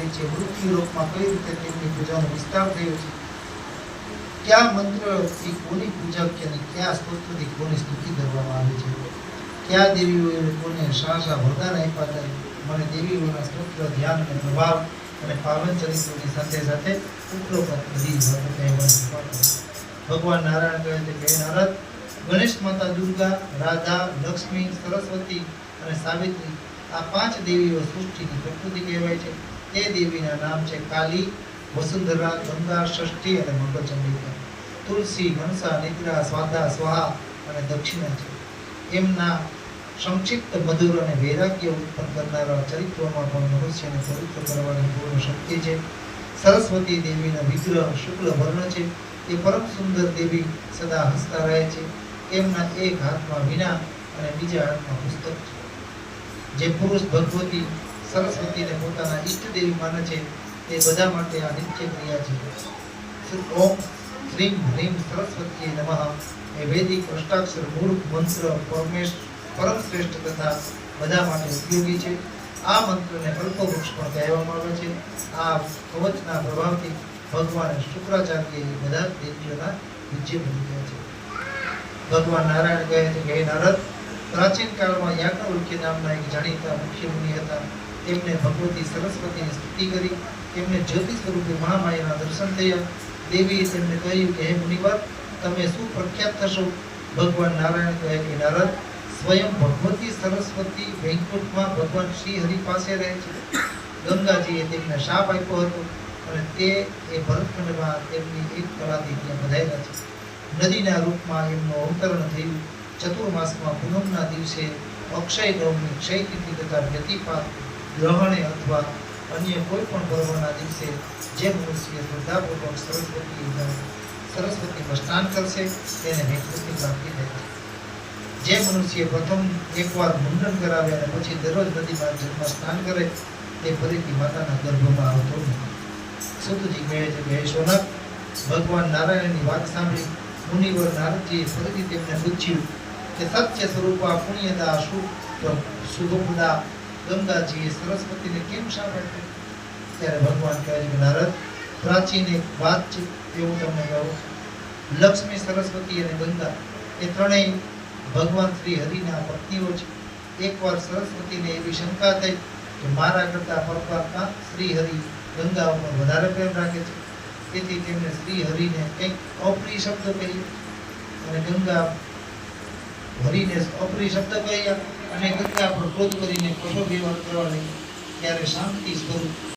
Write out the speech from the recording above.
થઈ છે, મૃત્યુલોકમાં કઈ રીતે તેમની પૂજાનો વિસ્તાર થયો છે, કયા મંત્રથી કોની પૂજા અને કયા સ્તોત્રથી કોની સ્તુતિ કરવામાં આવી છે, કયા દેવીઓએ કોને શા શા વરદાન આપ્યા હતા. મને દેવીઓના સ્તોત્ર, ધ્યાન અને પ્રભાવ અને પાવન ચરિત્રોની સાથે સાથે ઉપરોક્ત બધી વાતો કહેવાની. ભગવાન નારાયણ કહે છે કે નારદ, ગણેશ માતા દુર્ગા, રાધા, લક્ષ્મી, સરસ્વતી અને સાવિત્રી આ પાંચ દેવીઓ સૃષ્ટિની પ્રકૃતિ કહેવાય છે. તે દેવીના નામ છે કાલી, વસુંધરા, ગંગા, ષષ્ઠી અને મંગળચંડિકા. તુલસી, મનસા, નિદ્રા, સ્વાદા, સ્વાહા અને દક્ષિણા છે. એમના સંક્ષિપ્ત, મધુર અને વૈરાગ્ય ઉત્પન્ન કરનારા ચરિત્રોમાં પણ મનુષ્યને પવિત્ર કરવાની પૂર્ણ શક્તિ છે. સરસ્વતી દેવીનો વિગ્રહ શુક્લ વર્ણ છે. એ પરમ સુંદર દેવી સદા હસતા રહે છે. એમના એક હાથમાં વીણા અને બીજા હાથમાં પુસ્તક છે. જે પુરુષ ભગવતી સરસ્વતીને પોતાના ઈષ્ટ દેવી માને છે તે બધા માટે આ નિત્ય ક્રિયા છે. ઓમ શ્રીમ હ્રીમ સરસ્વતીએ નમઃ એ વૈદિક અષ્ટાક્ષર મૂળ મંત્ર પરમ શ્રેષ્ઠ તથા બધા માટે ઉપયોગી છે. આ મંત્રને કલ્પવૃક્ષ પણ કહેવામાં આવે છે. આ કવચના પ્રભાવથી ભગવાન શુક્રાચાર્ય એ બધા દેવીઓના પૂજ્ય બની ગયા છે. ભગવાન નારાયણ કહે છે કે હે નારદ, પ્રાચીન કાળમાં યાજ્ઞવલ્ક્ય નામના એક જાણીતા મુખ્ય મુનિ હતા. તેમને ભગવતી સરસ્વતીની સ્તુતિ કરી. તેમને જ્યોતિ સ્વરૂપે મહામાયાના દર્શન થયા. દેવીએ તેમને કહ્યું કે હે મુનિવર, તમે શું પ્રખ્યાત થશો? ભગવાન નારાયણ કહે કે નારદ, સ્વયં ભગવતી સરસ્વતી વૈકુંઠમાં ભગવાન શ્રી હરિ પાસે રહે છે. ગંગાજીએ તેમને શાપ આપ્યો હતો અને તે એ ભરતખંડમાં તેમની એક કલાથી ત્યાં પધાર્યા છે. નદીના રૂપમાં એમનું અવતરણ થયું. ચતુર્માસમાં પૂનમના દિવસે અક્ષય નવમી, ક્ષય તિથિ તથા વ્યતિપાત ગ્રહણે અથવા અન્ય કોઈ પણ પર્વના દિવસે જે મનુષ્ય શ્રદ્ધાપૂર્વક સરસ્વતીમાં સ્નાન કરશે તેને વૈકુંઠની પ્રાપ્તિ થાય છે. જે મનુષ્ય પ્રથમ એકવાર મુંડન કરાવે અને પછી દરરોજ નદીમાં જળમાં સ્નાન કરે તે ફરીથી માતાના ગર્ભમાં આવતો નથી. સુતજી કહે છે કે હે શૌનક, ભગવાન નારાયણની વાત સાંભળી મુનિવર નારદજીએ ફરીથી તેમને પૂછ્યું કે સત્ય સ્વરૂપા પુણ્યદા શુભપ્રદા ગંગાજીએ સરસ્વતીને કેમ શાપ આપ્યો? ત્યારે ભગવાન કહે છે કે નારદ, પ્રાચીન એક વાત છે એવું તમને કહું. લક્ષ્મી, સરસ્વતી અને ગંગા એ ત્રણેય ભગવાન શ્રી હરિના પત્નીઓ છે. એકવાર સરસ્વતીને એવી શંકા થઈ કે મારા કરતા પરમાત્મા શ્રી હરિ ગંગા ઉપર વધારે પ્રેમ રાખે છે. તેથી તેમણે શ્રી હરિને કંઈક અપ્રિય શબ્દ કહ્યો અને ગંગા હરિને અપ્રિય શબ્દ કહ્યા અને ગંગા પર ક્રોધ કરીને કઠોર વ્યવહાર કરવા લાગી. ત્યારે શાંતિ સ્વરૂપ